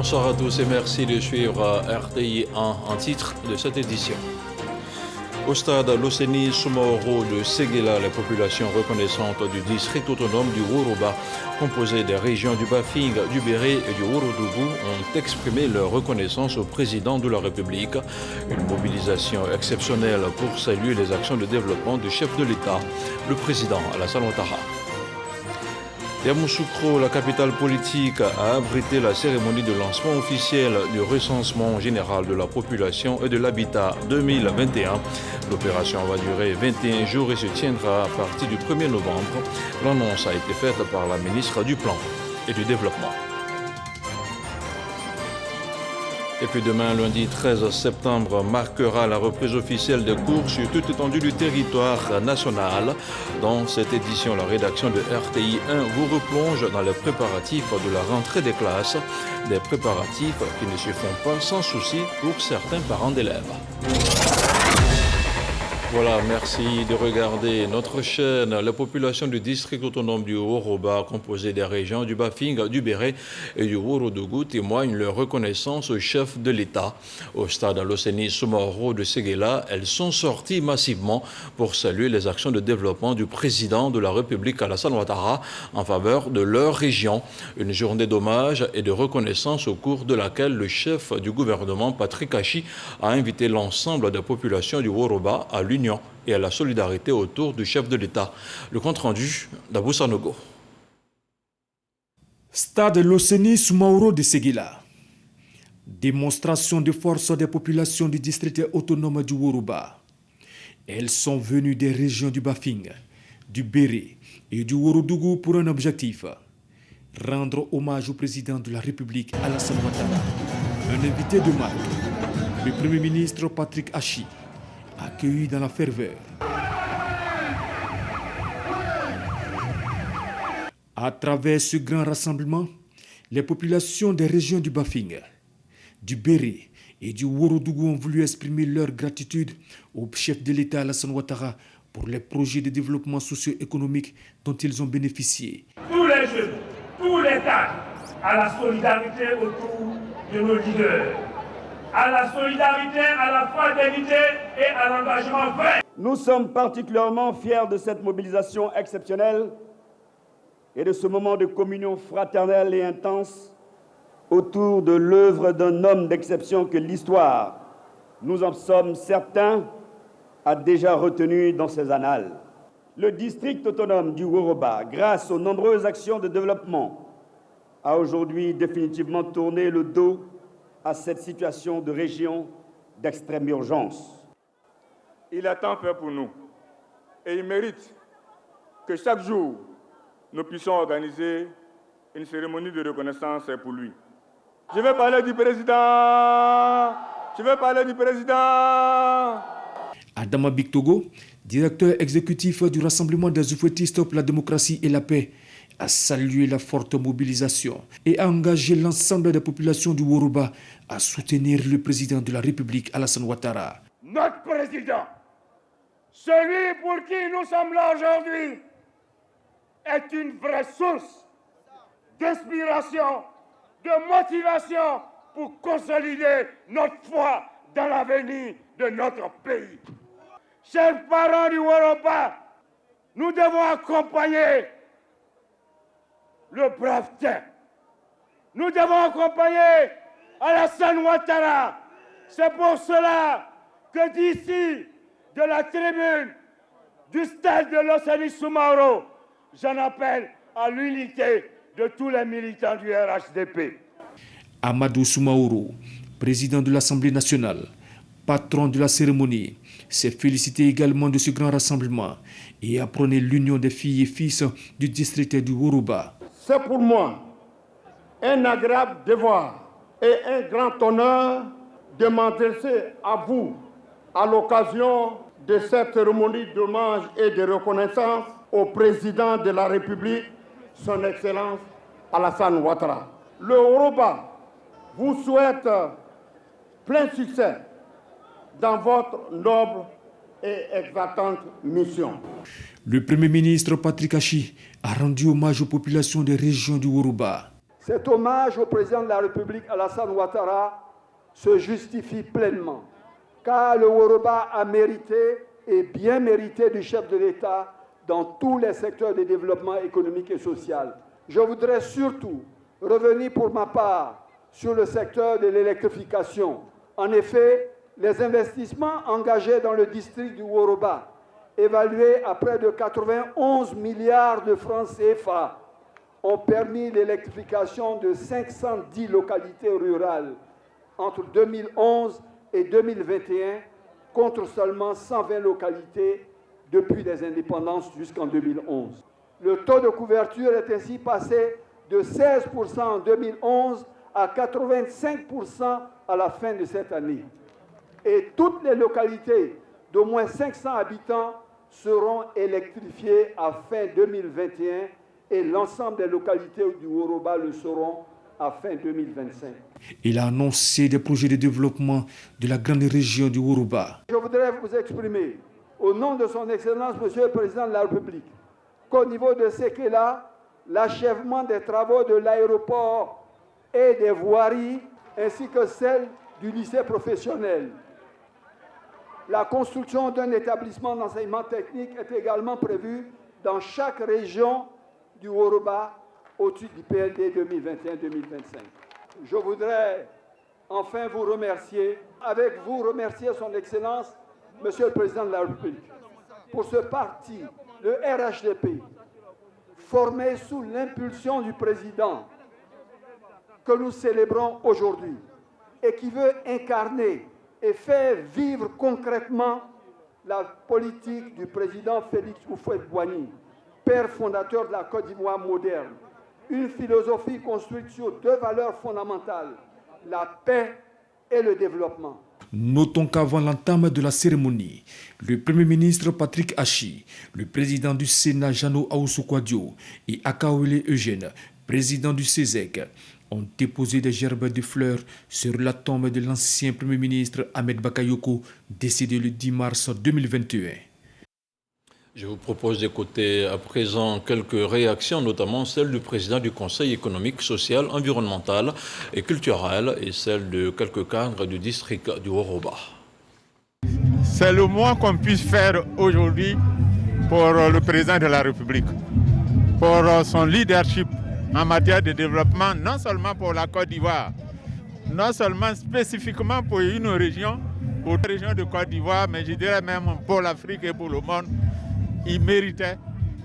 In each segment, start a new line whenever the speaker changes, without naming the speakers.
Bonsoir à tous et merci de suivre RTI en titre de cette édition. Au stade Loseni Soumaoro de Séguéla, les populations reconnaissantes du district autonome du Woroba, composé des régions du Bafing, du Béré et du Worodougou, ont exprimé leur reconnaissance au président de la République. Une mobilisation exceptionnelle pour saluer les actions de développement du chef de l'État, le président Alassane Ouattara. Yamoussoukro, la capitale politique, a abrité la cérémonie de lancement officiel du recensement général de la population et de l'habitat 2021. L'opération va durer 21 jours et se tiendra à partir du 1er novembre. L'annonce a été faite par la ministre du Plan et du Développement. Et puis demain, lundi 13 septembre, marquera la reprise officielle des cours sur toute étendue du territoire national. Dans cette édition, la rédaction de RTI 1 vous replonge dans les préparatifs de la rentrée des classes. Des préparatifs qui ne se font pas sans souci pour certains parents d'élèves. Voilà, merci de regarder notre chaîne. La population du district autonome du Woroba, composée des régions du Bafing, du Béré et du Worodougou, témoigne leur reconnaissance au chef de l'État. Au stade Loseni Soumaoro de Séguéla, elles sont sorties massivement pour saluer les actions de développement du président de la République Alassane Ouattara en faveur de leur région. Une journée d'hommage et de reconnaissance au cours de laquelle le chef du gouvernement, Patrick Achi, a invité l'ensemble des populations du Woroba à l'union et à la solidarité autour du chef de l'État. Le compte-rendu d'Abou Sanogo.
Stade Loseni Soumaoro de Séguéla. Démonstration de force des populations du district autonome du Woroba. Elles sont venues des régions du Bafing, du Béré et du Worodougou pour un objectif: rendre hommage au président de la République Alassane Ouattara. Un invité de marque, le Premier ministre Patrick Achi, accueilli dans la ferveur. À travers ce grand rassemblement, les populations des régions du Bafing, du Béré et du Worodougou ont voulu exprimer leur gratitude au chef de l'État Alassane Ouattara pour les projets de développement socio-économique dont ils ont bénéficié.
Tous les jeunes, tous les cadres, à la solidarité autour de nos leaders, à la solidarité, à la fraternité et à l'engagement vrai.
Nous sommes particulièrement fiers de cette mobilisation exceptionnelle et de ce moment de communion fraternelle et intense autour de l'œuvre d'un homme d'exception que l'histoire, nous en sommes certains, a déjà retenu dans ses annales. Le district autonome du Woroba, grâce aux nombreuses actions de développement, a aujourd'hui définitivement tourné le dos à cette situation de région d'extrême urgence.
Il a tant fait pour nous et il mérite que chaque jour, nous puissions organiser une cérémonie de reconnaissance pour lui. Je vais parler du président.
Adama Bictogo, directeur exécutif du Rassemblement des oufouettistes pour la démocratie et la paix, a salué la forte mobilisation et a engagé l'ensemble des populations du Woroba à soutenir le président de la République, Alassane Ouattara.
Notre président, celui pour qui nous sommes là aujourd'hui, est une vraie source d'inspiration, de motivation pour consolider notre foi dans l'avenir de notre pays. Chers parents du Woroba, nous devons accompagner le brave tien. Nous devons accompagner Alassane Ouattara. C'est pour cela que d'ici, de la tribune du stade de Loseni Soumaoro, j'en appelle à l'unité de tous les militants du RHDP.
Amadou Soumaoro, président de l'Assemblée nationale, patron de la cérémonie, s'est félicité également de ce grand rassemblement et a prôné l'union des filles et fils du district du Woroba.
C'est pour moi un agréable devoir et un grand honneur de m'adresser à vous à l'occasion de cette cérémonie d'hommage et de reconnaissance au président de la République, son Excellence Alassane Ouattara. Le Woroba vous souhaite plein succès dans votre noble et exaltante mission.
Le Premier ministre Patrick Achi a rendu hommage aux populations des régions du Woroba.
Cet hommage au président de la République Alassane Ouattara se justifie pleinement, car le Woroba a mérité et bien mérité du chef de l'État dans tous les secteurs de développement économique et social. Je voudrais surtout revenir pour ma part sur le secteur de l'électrification. En effet, les investissements engagés dans le district du Woroba, évalués à près de 91 milliards de francs CFA, ont permis l'électrification de 510 localités rurales entre 2011 et 2021, contre seulement 120 localités depuis les indépendances jusqu'en 2011. Le taux de couverture est ainsi passé de 16% en 2011 à 85% à la fin de cette année. Et toutes les localités d'au moins 500 habitants seront électrifiées à fin 2021 et l'ensemble des localités du Woroba le seront à fin 2025.
Il a annoncé des projets de développement de la grande région du Woroba.
Je voudrais vous exprimer, au nom de son Excellence, Monsieur le Président de la République, qu'au niveau de Sekela, l'achèvement des travaux de l'aéroport et des voiries, ainsi que celle du lycée professionnel. La construction d'un établissement d'enseignement technique est également prévue dans chaque région du Woroba au titre du PLD 2021-2025. Je voudrais enfin vous remercier, avec vous remercier son Excellence, Monsieur le Président de la République, pour ce parti, le RHDP, formé sous l'impulsion du Président, que nous célébrons aujourd'hui, et qui veut incarner et faire vivre concrètement la politique du Président Félix Houphouët-Boigny, père fondateur de la Côte d'Ivoire moderne. Une philosophie construite sur deux valeurs fondamentales, la paix et le développement.
Notons qu'avant l'entame de la cérémonie, le Premier ministre Patrick Achi, le président du Sénat Jano Aoussou-Kouadio et Akaouele Eugène, président du CESEC, ont déposé des gerbes de fleurs sur la tombe de l'ancien Premier ministre Ahmed Bakayoko, décédé le 10 mars 2021.
Je vous propose d'écouter à présent quelques réactions, notamment celle du président du Conseil économique, social, environnemental et culturel et celle de quelques cadres du district du Woroba.
C'est le moins qu'on puisse faire aujourd'hui pour le président de la République, pour son leadership en matière de développement, non seulement pour la Côte d'Ivoire, non seulement spécifiquement pour une région, pour la région de Côte d'Ivoire, mais je dirais même pour l'Afrique et pour le monde. Il méritait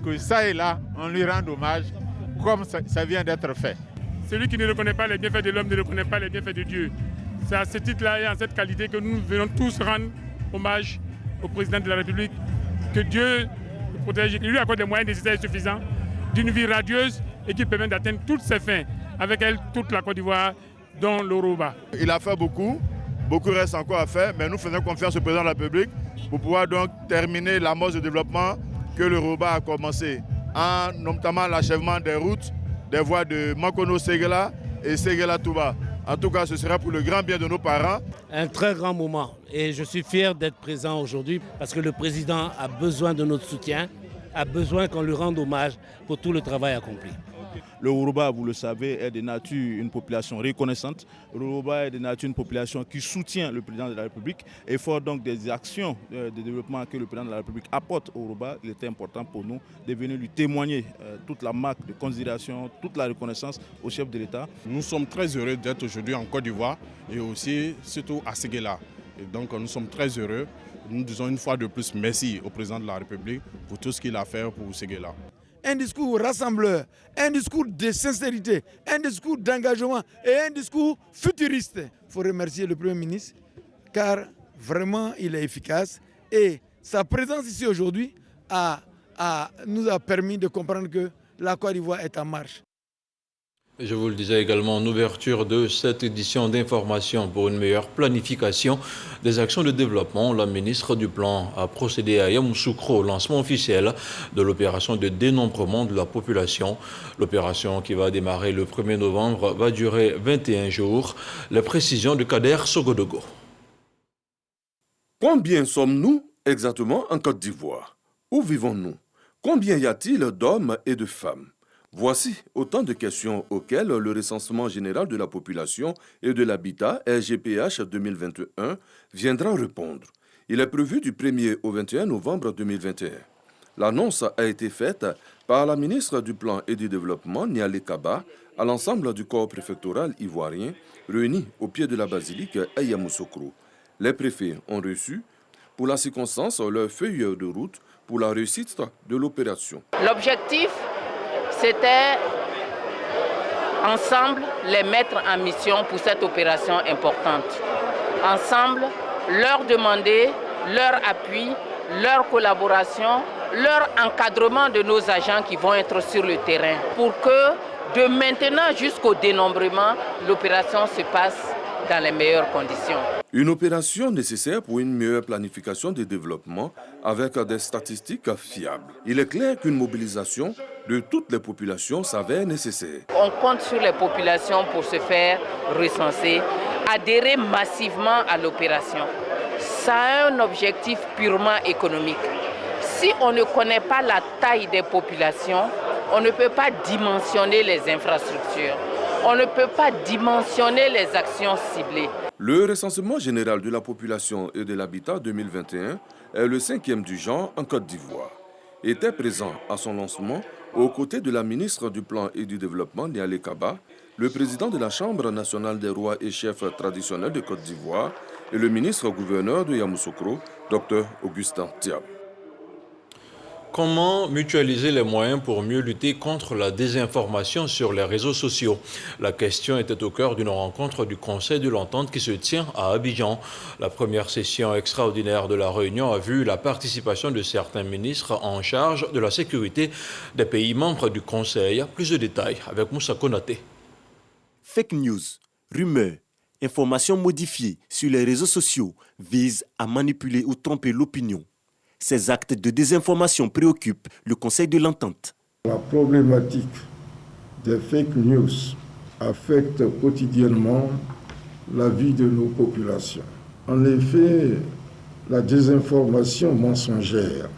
que ça et là, on lui rende hommage comme ça vient d'être fait.
Celui qui ne reconnaît pas les bienfaits de l'homme ne reconnaît pas les bienfaits de Dieu. C'est à ce titre-là et en cette qualité que nous venons tous rendre hommage au président de la République. Que Dieu le protège, qu'il lui accorde des moyens nécessaires et suffisants d'une vie radieuse et qui permet d'atteindre toutes ses fins. Avec elle, toute la Côte d'Ivoire, dont le Woroba.
Il a fait beaucoup, beaucoup reste encore à faire, mais nous faisons confiance au président de la République pour pouvoir donc terminer l'amorce de développement que le Woroba a commencé, en notamment l'achèvement des routes, des voies de Makono-Ségéla et Ségéla-Touba. En tout cas, ce sera pour le grand bien de nos parents.
Un très grand moment et je suis fier d'être présent aujourd'hui parce que le président a besoin de notre soutien, a besoin qu'on lui rende hommage pour tout le travail accompli.
Le Woroba, vous le savez, est de nature une population reconnaissante. Le Woroba est de nature une population qui soutient le président de la République. Et fort donc des actions de développement que le président de la République apporte au Woroba, il était important pour nous de venir lui témoigner toute la marque de considération, toute la reconnaissance au chef de l'État.
Nous sommes très heureux d'être aujourd'hui en Côte d'Ivoire et aussi surtout à Ségéla. Et donc nous sommes très heureux. Nous disons une fois de plus merci au président de la République pour tout ce qu'il a fait pour Ségéla.
Un discours rassembleur, un discours de sincérité, un discours d'engagement et un discours futuriste. Il faut remercier le Premier ministre car vraiment il est efficace et sa présence ici aujourd'hui nous a permis de comprendre que la Côte d'Ivoire est en marche.
Je vous le disais également en ouverture de cette édition d'information pour une meilleure planification des actions de développement. La ministre du Plan a procédé à Yamoussoukro au lancement officiel de l'opération de dénombrement de la population. L'opération qui va démarrer le 1er novembre va durer 21 jours. Les précisions de Kader Sogodogo.
Combien sommes-nous exactement en Côte d'Ivoire? Où vivons-nous? Combien y a-t-il d'hommes et de femmes? Voici autant de questions auxquelles le recensement général de la population et de l'habitat, RGPH 2021, viendra répondre. Il est prévu du 1er au 21 novembre 2021. L'annonce a été faite par la ministre du Plan et du Développement, Nialé Kaba, à l'ensemble du corps préfectoral ivoirien, réuni au pied de la basilique à Yamoussoukro. Les préfets ont reçu, pour la circonstance, leur feuille de route pour la réussite de l'opération.
L'objectif, c'était ensemble les mettre en mission pour cette opération importante. Ensemble, leur demander leur appui, leur collaboration, leur encadrement de nos agents qui vont être sur le terrain pour que de maintenant jusqu'au dénombrement, l'opération se passe dans les meilleures conditions.
Une opération nécessaire pour une meilleure planification du développement avec des statistiques fiables. Il est clair qu'une mobilisation de toutes les populations s'avère nécessaire.
On compte sur les populations pour se faire recenser, adhérer massivement à l'opération. Ça a un objectif purement économique. Si on ne connaît pas la taille des populations, on ne peut pas dimensionner les infrastructures. On ne peut pas dimensionner les actions ciblées.
Le recensement général de la population et de l'habitat 2021 est le 5e du genre en Côte d'Ivoire. Était présent à son lancement, aux côtés de la ministre du Plan et du Développement, Nialé Kaba, le président de la Chambre nationale des rois et chefs traditionnels de Côte d'Ivoire et le ministre-gouverneur de Yamoussoukro, Dr Augustin Thiab.
Comment mutualiser les moyens pour mieux lutter contre la désinformation sur les réseaux sociaux? La question était au cœur d'une rencontre du Conseil de l'Entente qui se tient à Abidjan. La première session extraordinaire de la réunion a vu la participation de certains ministres en charge de la sécurité des pays membres du Conseil. Plus de détails avec Moussa Konaté.
Fake news, rumeurs, informations modifiées sur les réseaux sociaux visent à manipuler ou tromper l'opinion. Ces actes de désinformation préoccupent le Conseil de l'Entente.
La problématique des fake news affecte quotidiennement la vie de nos populations. En effet, la désinformation mensongère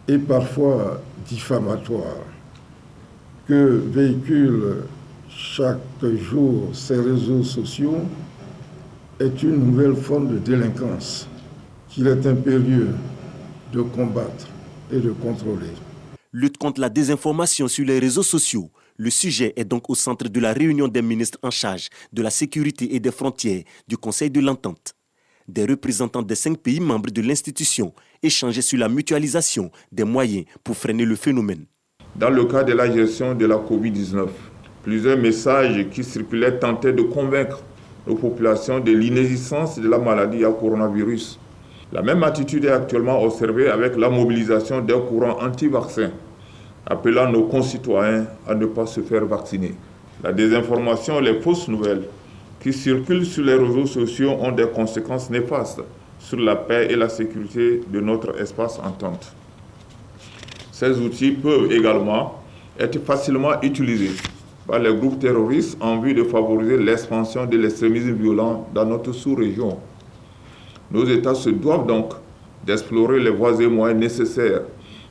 et parfois diffamatoire que véhiculent chaque jour ces réseaux sociaux est une nouvelle forme de délinquance qu'il est impérieux de combattre et de contrôler.
Lutte contre la désinformation sur les réseaux sociaux. Le sujet est donc au centre de la réunion des ministres en charge de la sécurité et des frontières du Conseil de l'Entente. Des représentants des 5 pays membres de l'institution échangeaient sur la mutualisation des moyens pour freiner le phénomène.
Dans le cas de la gestion de la Covid-19, plusieurs messages qui circulaient tentaient de convaincre nos populations de l'inexistence de la maladie à coronavirus. La même attitude est actuellement observée avec la mobilisation d'un courant anti-vaccin, appelant nos concitoyens à ne pas se faire vacciner. La désinformation et les fausses nouvelles qui circulent sur les réseaux sociaux ont des conséquences néfastes sur la paix et la sécurité de notre espace entente. Ces outils peuvent également être facilement utilisés par les groupes terroristes en vue de favoriser l'expansion de l'extrémisme violent dans notre sous-région. Nos États se doivent donc d'explorer les voies et moyens nécessaires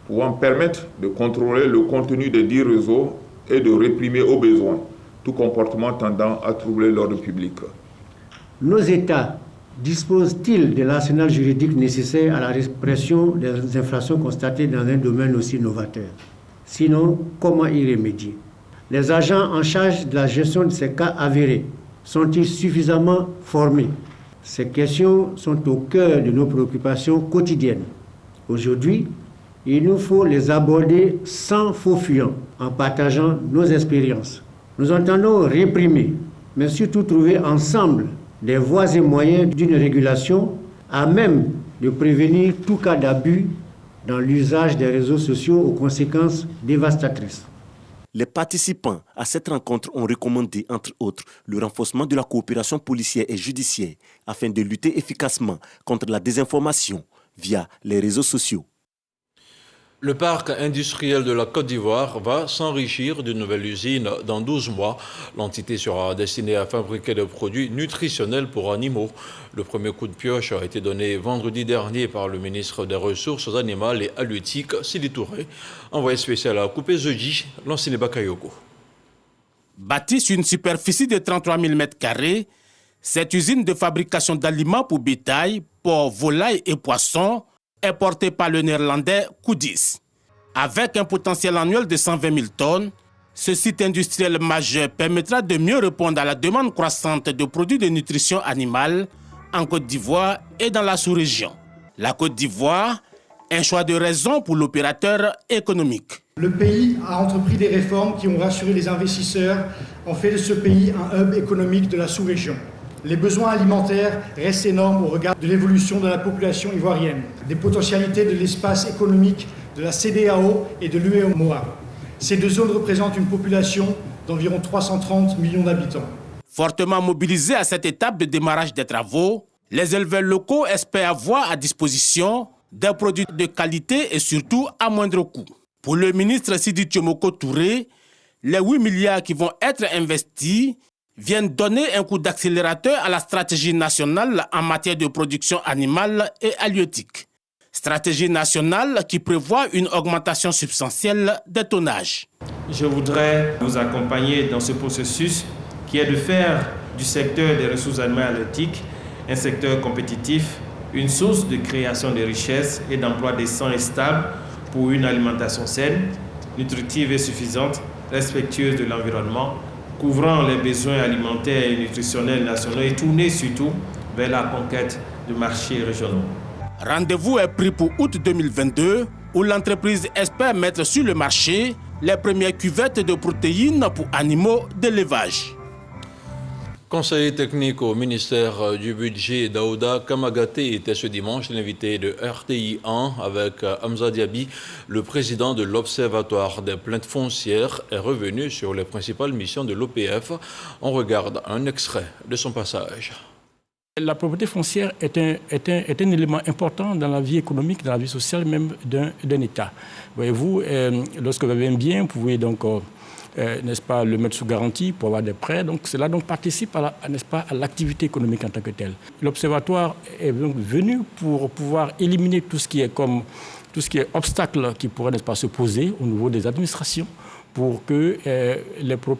pouvant permettre de contrôler le contenu des dits réseaux et de réprimer au besoin tout comportement tendant à troubler l'ordre public.
Nos États disposent-ils de l'arsenal juridique nécessaire à la répression des infractions constatées dans un domaine aussi novateur? Sinon, comment y remédier? Les agents en charge de la gestion de ces cas avérés sont-ils suffisamment formés? Ces questions sont au cœur de nos préoccupations quotidiennes. Aujourd'hui, il nous faut les aborder sans faux fuyant, en partageant nos expériences. Nous entendons réprimer, mais surtout trouver ensemble des voies et moyens d'une régulation à même de prévenir tout cas d'abus dans l'usage des réseaux sociaux aux conséquences dévastatrices.
Les participants à cette rencontre ont recommandé, entre autres, le renforcement de la coopération policière et judiciaire afin de lutter efficacement contre la désinformation via les réseaux sociaux.
Le parc industriel de la Côte d'Ivoire va s'enrichir d'une nouvelle usine dans 12 mois. L'entité sera destinée à fabriquer des produits nutritionnels pour animaux. Le premier coup de pioche a été donné vendredi dernier par le ministre des Ressources animales et halieutiques, Sidi Touré. Envoyé spécial à Coupé Zodji, Lansine Bakayoko.
Bâtie sur une superficie de 33 000 m², cette usine de fabrication d'aliments pour bétail, porcs, volailles et poissons est portée par le néerlandais Koudis. Avec un potentiel annuel de 120 000 tonnes, ce site industriel majeur permettra de mieux répondre à la demande croissante de produits de nutrition animale en Côte d'Ivoire et dans la sous-région. La Côte d'Ivoire, un choix de raison pour l'opérateur économique.
Le pays a entrepris des réformes qui ont rassuré les investisseurs, ont fait de ce pays un hub économique de la sous-région. Les besoins alimentaires restent énormes au regard de l'évolution de la population ivoirienne, des potentialités de l'espace économique de la CEDEAO et de l'UEMOA. Ces deux zones représentent une population d'environ 330 millions d'habitants.
Fortement mobilisés à cette étape de démarrage des travaux, les éleveurs locaux espèrent avoir à disposition des produits de qualité et surtout à moindre coût. Pour le ministre Sidi Tchomoko Touré, les 8 milliards qui vont être investis viennent donner un coup d'accélérateur à la stratégie nationale en matière de production animale et halieutique. Stratégie nationale qui prévoit une augmentation substantielle des tonnages.
Je voudrais vous accompagner dans ce processus qui est de faire du secteur des ressources animales halieutiques un secteur compétitif, une source de création de richesses et d'emplois décents et stables pour une alimentation saine, nutritive et suffisante, respectueuse de l'environnement, couvrant les besoins alimentaires et nutritionnels nationaux et tournée surtout vers la conquête de marchés régionaux.
Rendez-vous est pris pour août 2022 où l'entreprise espère mettre sur le marché les premières cuvettes de protéines pour animaux d'élevage.
Conseiller technique au ministère du Budget, Daouda Kamagaté était ce dimanche l'invité de RTI 1 avec Hamza Diaby, le président de l'Observatoire des plaintes foncières, est revenu sur les principales missions de l'OPF. On regarde un extrait de son passage.
La propriété foncière est un élément important dans la vie économique, dans la vie sociale même d'un État. Voyez-vous, lorsque vous avez un bien, vous pouvez donc n'est-ce pas, le mettre sous garantie pour avoir des prêts. Donc cela donc participe à l'activité économique en tant que telle. L'Observatoire est donc venu pour pouvoir éliminer tout ce qui est obstacle qui pourrait, n'est-ce pas, se poser au niveau des administrations pour que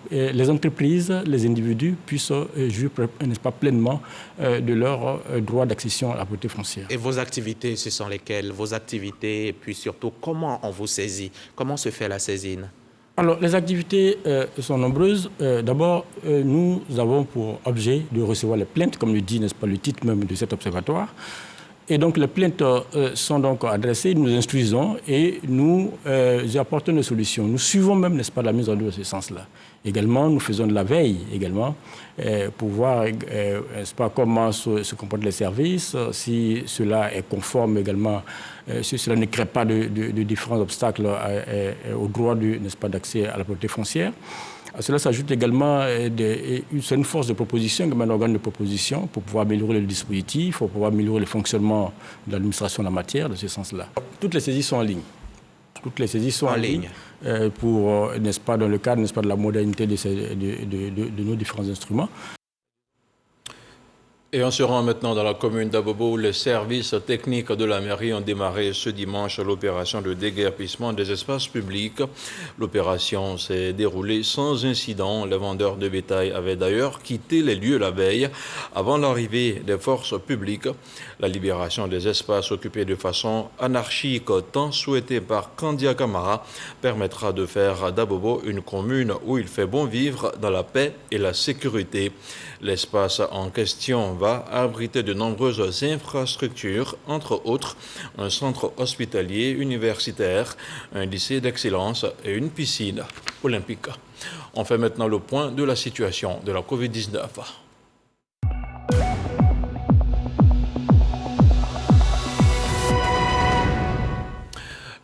les entreprises, les individus puissent jouir, n'est-ce pas, pleinement de leur droit d'accession à la propriété foncière.
Et vos activités, ce sont lesquelles? Vos activités, et puis surtout, comment on vous saisit? Comment se fait la saisine?
Alors, les activités sont nombreuses. D'abord, nous avons pour objet de recevoir les plaintes, comme le dit, n'est-ce pas, le titre même de cet observatoire. Et donc, les plaintes sont donc adressées, nous instruisons et nous apportons des solutions. Nous suivons même, n'est-ce pas, la mise en œuvre de ce sens-là. Également, nous faisons de la veille également pour voir, n'est-ce pas, comment se comportent les services, si cela est conforme également, si cela ne crée pas de différents obstacles au droit, n'est-ce pas, d'accès à la propriété foncière. À cela s'ajoute également une force de proposition, un organe de proposition pour pouvoir améliorer le dispositif, pour pouvoir améliorer le fonctionnement de l'administration en la matière, de ce sens-là. Toutes les saisies sont en ligne. Toutes les saisies sont en ligne pour, n'est-ce pas, dans le cadre, n'est-ce pas, de la modernité de nos différents instruments.
Et on se rend maintenant dans la commune d'Abobo où les services techniques de la mairie ont démarré ce dimanche l'opération de déguerpissement des espaces publics. L'opération s'est déroulée sans incident. Les vendeurs de bétail avaient d'ailleurs quitté les lieux la veille avant l'arrivée des forces publiques. La libération des espaces occupés de façon anarchique, tant souhaitée par Kandia Kamara, permettra de faire d'Abobo une commune où il fait bon vivre dans la paix et la sécurité. L'espace en question va abriter de nombreuses infrastructures, entre autres un centre hospitalier universitaire, un lycée d'excellence et une piscine olympique. On fait maintenant le point de la situation de la Covid-19.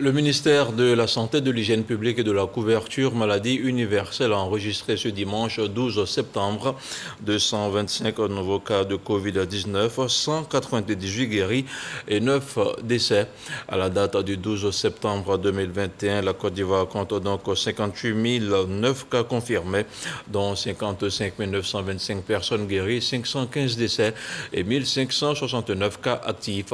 Le ministère de la Santé, de l'Hygiène publique et de la couverture maladie universelle a enregistré ce dimanche 12 septembre 225 nouveaux cas de Covid-19, 198 guéris et 9 décès. À la date du 12 septembre 2021, la Côte d'Ivoire compte donc 58 009 cas confirmés, dont 55 925 personnes guéries, 515 décès et 1569 cas actifs.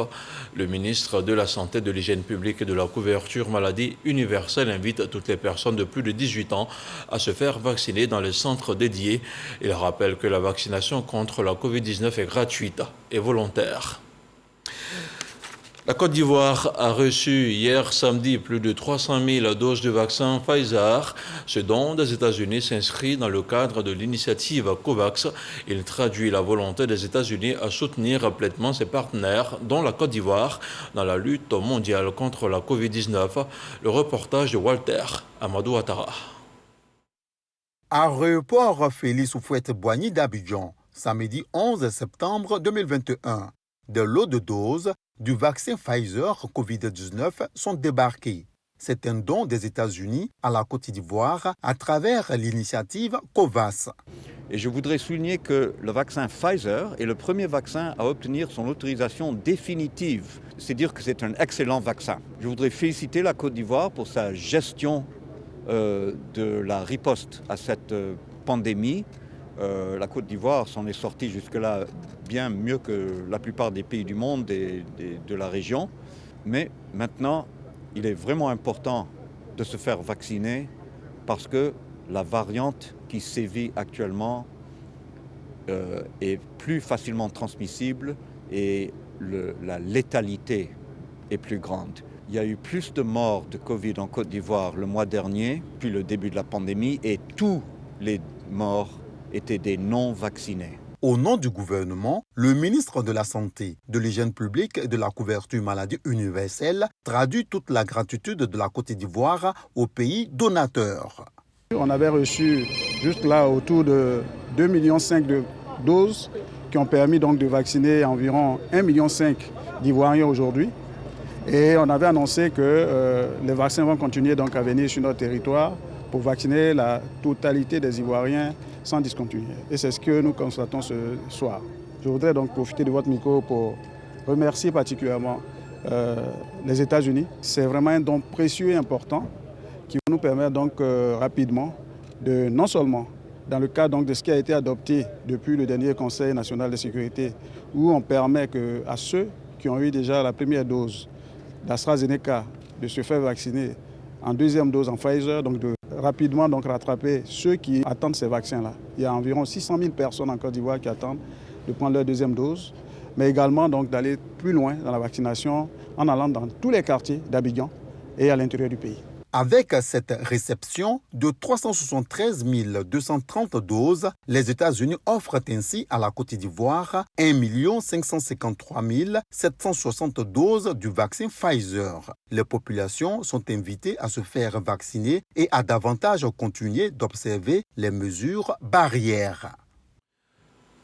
Le ministre de la Santé, de l'Hygiène publique et de la couverture maladie universelle invite toutes les personnes de plus de 18 ans à se faire vacciner dans les centres dédiés. Il rappelle que la vaccination contre la Covid-19 est gratuite et volontaire. La Côte d'Ivoire a reçu hier samedi plus de 300 000 doses de vaccin Pfizer. Ce don des États-Unis s'inscrit dans le cadre de l'initiative COVAX. Il traduit la volonté des États-Unis à soutenir pleinement ses partenaires, dont la Côte d'Ivoire, dans la lutte mondiale contre la Covid-19. Le reportage de Walter Amadou Ouattara.
Aéroport Félix Houphouët-Boigny d'Abidjan, samedi 11 septembre 2021. Des lots de doses du vaccin Pfizer Covid-19 sont débarqués. C'est un don des États-Unis à la Côte d'Ivoire à travers l'initiative COVAX.
Et je voudrais souligner que le vaccin Pfizer est le premier vaccin à obtenir son autorisation définitive. C'est dire que c'est un excellent vaccin. Je voudrais féliciter la Côte d'Ivoire pour sa gestion de la riposte à cette pandémie. La Côte d'Ivoire s'en est sortie jusque-là bien mieux que la plupart des pays du monde et de la région. Mais maintenant, il est vraiment important de se faire vacciner parce que la variante qui sévit actuellement est plus facilement transmissible et la létalité est plus grande. Il y a eu plus de morts de Covid en Côte d'Ivoire le mois dernier, puis le début de la pandémie, et tous les morts étaient des non-vaccinés.
Au nom du gouvernement, le ministre de la Santé, de l'Hygiène publique et de la couverture maladie universelle traduit toute la gratitude de la Côte d'Ivoire aux pays donateurs.
On avait reçu juste là autour de 2,5 millions de doses qui ont permis donc de vacciner environ 1,5 million d'Ivoiriens aujourd'hui. Et on avait annoncé que les vaccins vont continuer donc à venir sur notre territoire pour vacciner la totalité des Ivoiriens sans discontinuer. Et c'est ce que nous constatons ce soir. Je voudrais donc profiter de votre micro pour remercier particulièrement les États-Unis. C'est vraiment un don précieux et important qui va nous permettre donc rapidement de, non seulement dans le cadre donc de ce qui a été adopté depuis le dernier Conseil national de sécurité, où on permet à ceux qui ont eu déjà la première dose d'AstraZeneca de se faire vacciner en deuxième dose en Pfizer, donc de rapidement donc rattraper ceux qui attendent ces vaccins-là. Il y a environ 600 000 personnes en Côte d'Ivoire qui attendent de prendre leur deuxième dose, mais également donc d'aller plus loin dans la vaccination en allant dans tous les quartiers d'Abidjan et à l'intérieur du pays.
Avec cette réception de 373 230 doses, les États-Unis offrent ainsi à la Côte d'Ivoire 1 553 760 doses du vaccin Pfizer. Les populations sont invitées à se faire vacciner et à davantage continuer d'observer les mesures barrières.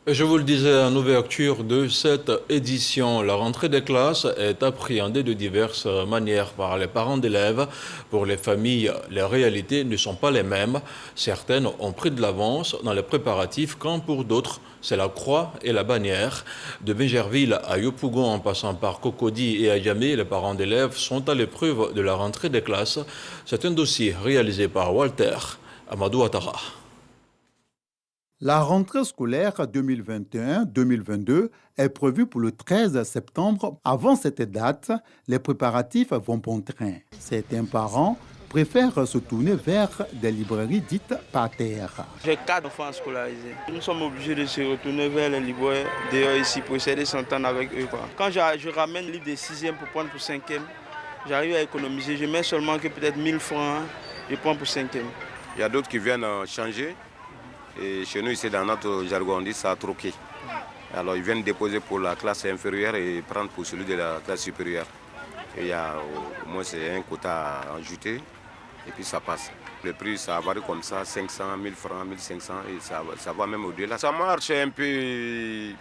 Je vous le disais en ouverture de cette édition, la rentrée des classes est appréhendée de diverses manières par les parents d'élèves. Pour les familles, les réalités ne sont pas les mêmes. Certaines ont pris de l'avance dans les préparatifs, quand pour d'autres, c'est la croix et la bannière. De Bingerville à Yopougon, en passant par Cocody et Ayamé, les parents d'élèves sont à l'épreuve de la rentrée des classes. C'est un dossier réalisé par Walter Amadou Ouattara.
La rentrée scolaire 2021-2022 est prévue pour le 13 septembre. Avant cette date, les préparatifs vont bon train. Certains parents préfèrent se tourner vers des librairies dites par terre.
J'ai 4 enfants scolarisés. Nous sommes obligés de se retourner vers les libraires dehors ici pour essayer de s'entendre avec eux. Quand je ramène le livre des 6e pour prendre pour 5e, j'arrive à économiser. Je mets seulement que peut-être 1000 francs, je prends pour 5e.
Il y a d'autres qui viennent changer. Et chez nous, ici, dans notre jargon, on dit ça a troqué. Alors, ils viennent déposer pour la classe inférieure et prendre pour celui de la classe supérieure. Et il y a au moins un quota à ajouter et puis ça passe. Le prix, ça varie comme ça, 500, 1000 francs, 1500 et ça va même au-delà. Ça marche un peu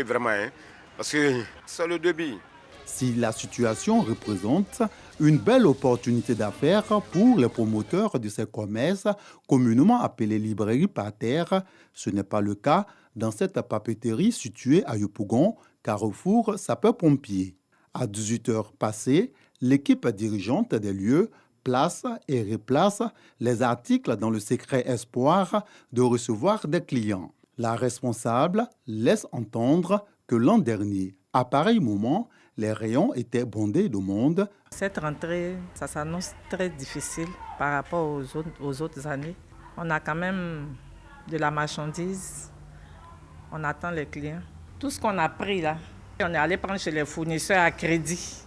vraiment, hein, parce que c'est le débit.
Si la situation représente une belle opportunité d'affaires pour les promoteurs de ces commerces, communément appelés librairies par terre, ce n'est pas le cas dans cette papeterie située à Yopougon, carrefour sapeurs-pompiers. À 18h passées, l'équipe dirigeante des lieux place et replace les articles dans le secret espoir de recevoir des clients. La responsable laisse entendre que l'an dernier, à pareil moment, les rayons étaient bondés de monde.
Cette rentrée, ça s'annonce très difficile par rapport aux autres années. On a quand même de la marchandise, on attend les clients. Tout ce qu'on a pris là, on est allé prendre chez les fournisseurs à crédit.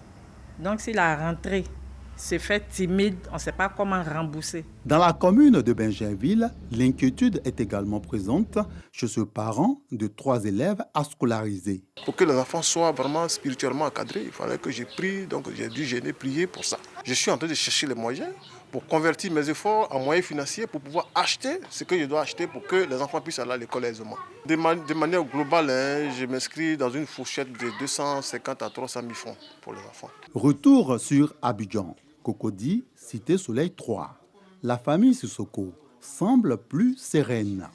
Donc si la rentrée se fait timide, on ne sait pas comment rembourser.
Dans la commune de Bingerville, l'inquiétude est également présente chez ce parent de 3 élèves à scolariser.
Pour que les enfants soient vraiment spirituellement encadrés, il fallait que j'ai dû gêner, prier pour ça. Je suis en train de chercher les moyens pour convertir mes efforts en moyens financiers pour pouvoir acheter ce que je dois acheter pour que les enfants puissent aller à l'école aisément. De manière globale, je m'inscris dans une fourchette de 250 à 300 000 francs pour les enfants.
Retour sur Abidjan. Cocody, Cité Soleil 3. La famille Sissoko semble plus sereine.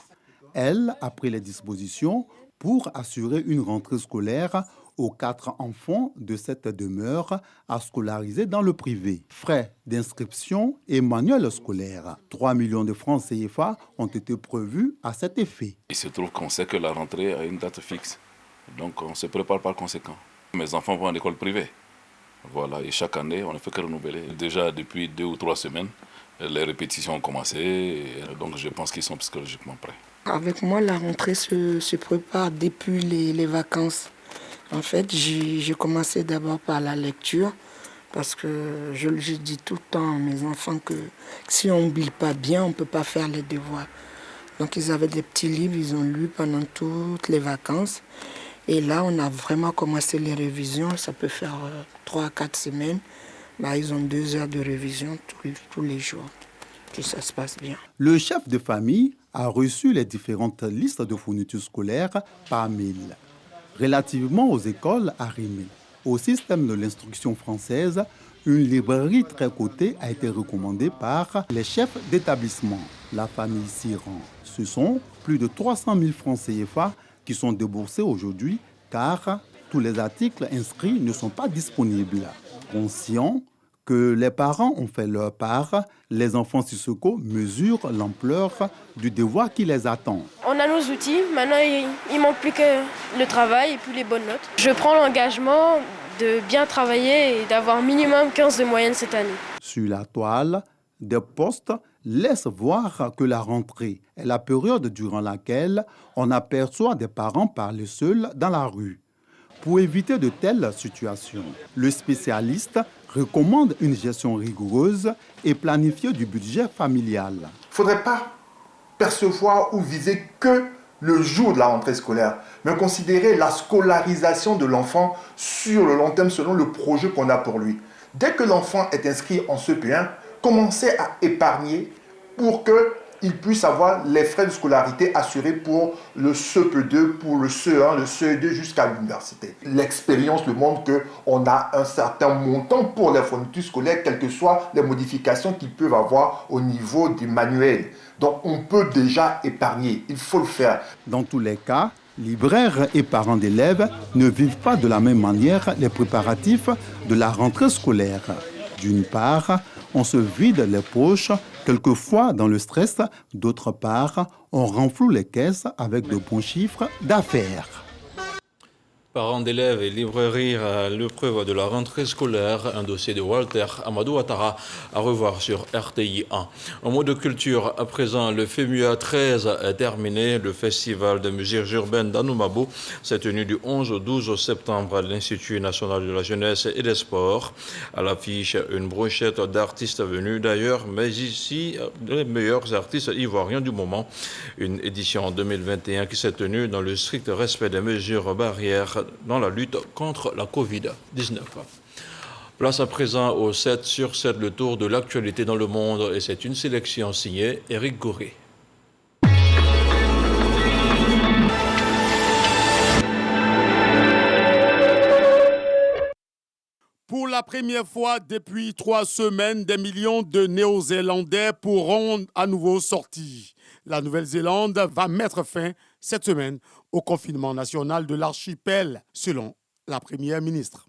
Elle a pris les dispositions pour assurer une rentrée scolaire aux 4 enfants de cette demeure à scolariser dans le privé. Frais d'inscription et manuel scolaire. 3 millions de francs CFA ont été prévus à cet effet.
Il se trouve qu'on sait que la rentrée a une date fixe. Donc on se prépare par conséquent. Mes enfants vont à l'école privée. Voilà, et chaque année, on ne fait que renouveler. Déjà depuis 2 ou 3 semaines, les répétitions ont commencé, et donc je pense qu'ils sont psychologiquement prêts.
Avec moi, la rentrée se prépare depuis les vacances. En fait, j'ai commencé d'abord par la lecture, parce que je dis tout le temps à mes enfants que si on ne bille pas bien, on ne peut pas faire les devoirs. Donc ils avaient des petits livres, ils ont lu pendant toutes les vacances. Et là, on a vraiment commencé les révisions. Ça peut faire 3 à 4 semaines. Ils ont 2 heures de révision tous les jours. Puis ça se passe bien.
Le chef de famille a reçu les différentes listes de fournitures scolaires par mail. Relativement aux écoles arrimées, au système de l'instruction française, une librairie très cotée a été recommandée par les chefs d'établissement. La famille s'y rend. Ce sont plus de 300 000 francs CFA qui sont déboursés aujourd'hui car tous les articles inscrits ne sont pas disponibles. Conscients que les parents ont fait leur part, les enfants Sissoko mesurent l'ampleur du devoir qui les attend.
On a nos outils, maintenant il manque plus que le travail et puis les bonnes notes. Je prends l'engagement de bien travailler et d'avoir minimum 15 de moyenne cette année. Sur
la toile, des postes laissent voir que la rentrée est la période durant laquelle on aperçoit des parents parler seuls dans la rue. Pour éviter de telles situations, le spécialiste recommande une gestion rigoureuse et planifiée du budget familial.
Il ne faudrait pas percevoir ou viser que le jour de la rentrée scolaire, mais considérer la scolarisation de l'enfant sur le long terme selon le projet qu'on a pour lui. Dès que l'enfant est inscrit en CP1, commencez à épargner pour qu'il puisse avoir les frais de scolarité assurés pour le CP2, pour le CE1, le CE2 jusqu'à l'université. L'expérience nous montre qu'on a un certain montant pour les fournitures scolaires, quelles que soient les modifications qu'ils peuvent avoir au niveau du manuel. Donc on peut déjà épargner, il faut le faire.
Dans tous les cas, libraires et parents d'élèves ne vivent pas de la même manière les préparatifs de la rentrée scolaire. D'une part, on se vide les poches, quelquefois dans le stress. D'autre part, on renfloue les caisses avec de bons chiffres d'affaires.
Parents d'élèves et librairies à l'épreuve de la rentrée scolaire, un dossier de Walter Amadou Ouattara à revoir sur RTI 1. En mot de culture, à présent, le FEMUA 13 est terminé. Le festival de musique urbaine d'Anoumabo s'est tenu du 11 au 12 septembre à l'Institut national de la jeunesse et des sports. À l'affiche, une brochette d'artistes venus d'ailleurs, mais ici, les meilleurs artistes ivoiriens du moment. Une édition en 2021 qui s'est tenue dans le strict respect des mesures barrières dans la lutte contre la Covid-19. Place à présent au 7 sur 7, le tour de l'actualité dans le monde, et c'est une sélection signée Éric Goré.
la première fois depuis 3 semaines, des millions de Néo-Zélandais pourront à nouveau sortir. La Nouvelle-Zélande va mettre fin cette semaine au confinement national de l'archipel, selon la première ministre.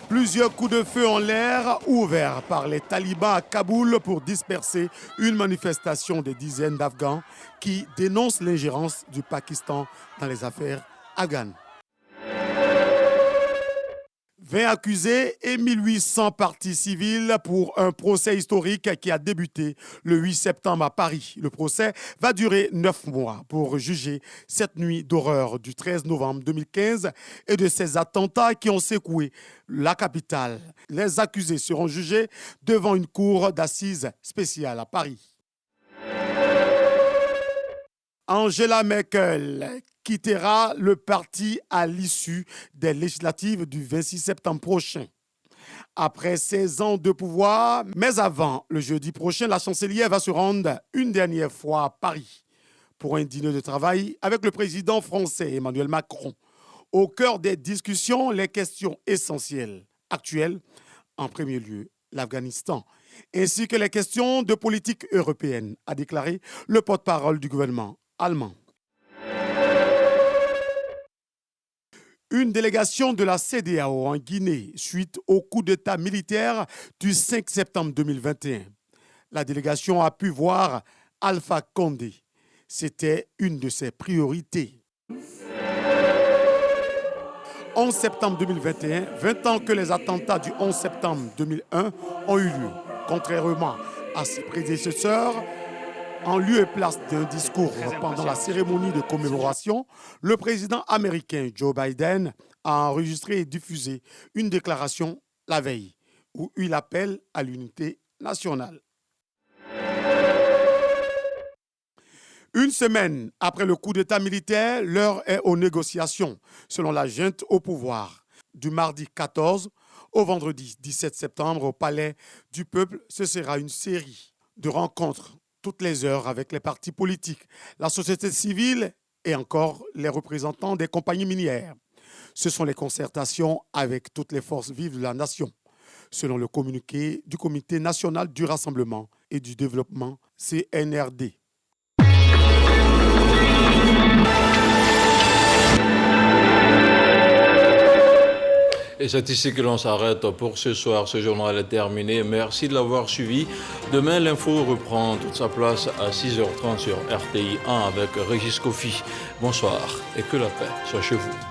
Plusieurs coups de feu en l'air ouverts par les talibans à Kaboul pour disperser une manifestation des dizaines d'Afghans qui dénoncent l'ingérence du Pakistan dans les affaires afghanes. 20 accusés et 1800 parties civiles pour un procès historique qui a débuté le 8 septembre à Paris. Le procès va durer 9 mois pour juger cette nuit d'horreur du 13 novembre 2015 et de ces attentats qui ont secoué la capitale. Les accusés seront jugés devant une cour d'assises spéciale à Paris. Angela Merkel quittera le parti à l'issue des législatives du 26 septembre prochain. Après 16 ans de pouvoir, mais avant le jeudi prochain, la chancelière va se rendre une dernière fois à Paris pour un dîner de travail avec le président français Emmanuel Macron. Au cœur des discussions, les questions essentielles actuelles, en premier lieu l'Afghanistan, ainsi que les questions de politique européenne, a déclaré le porte-parole du gouvernement allemand. Une délégation de la CEDEAO en Guinée suite au coup d'État militaire du 5 septembre 2021. La délégation a pu voir Alpha Condé. C'était une de ses priorités. 11 septembre 2021, 20 ans que les attentats du 11 septembre 2001 ont eu lieu. Contrairement à ses prédécesseurs, en lieu et place d'un discours pendant la cérémonie de commémoration, le président américain Joe Biden a enregistré et diffusé une déclaration la veille où il appelle à l'unité nationale. Une semaine après le coup d'État militaire, l'heure est aux négociations, selon la junte au pouvoir. Du mardi 14 au vendredi 17 septembre au Palais du Peuple, ce sera une série de rencontres toutes les heures avec les partis politiques, la société civile et encore les représentants des compagnies minières. Ce sont les concertations avec toutes les forces vives de la nation, selon le communiqué du Comité national du rassemblement et du développement, CNRD.
Et c'est ici que l'on s'arrête pour ce soir. Ce journal est terminé. Merci de l'avoir suivi. Demain, l'info reprend toute sa place à 6h30 sur RTI 1 avec Régis Kofi. Bonsoir et que la paix soit chez vous.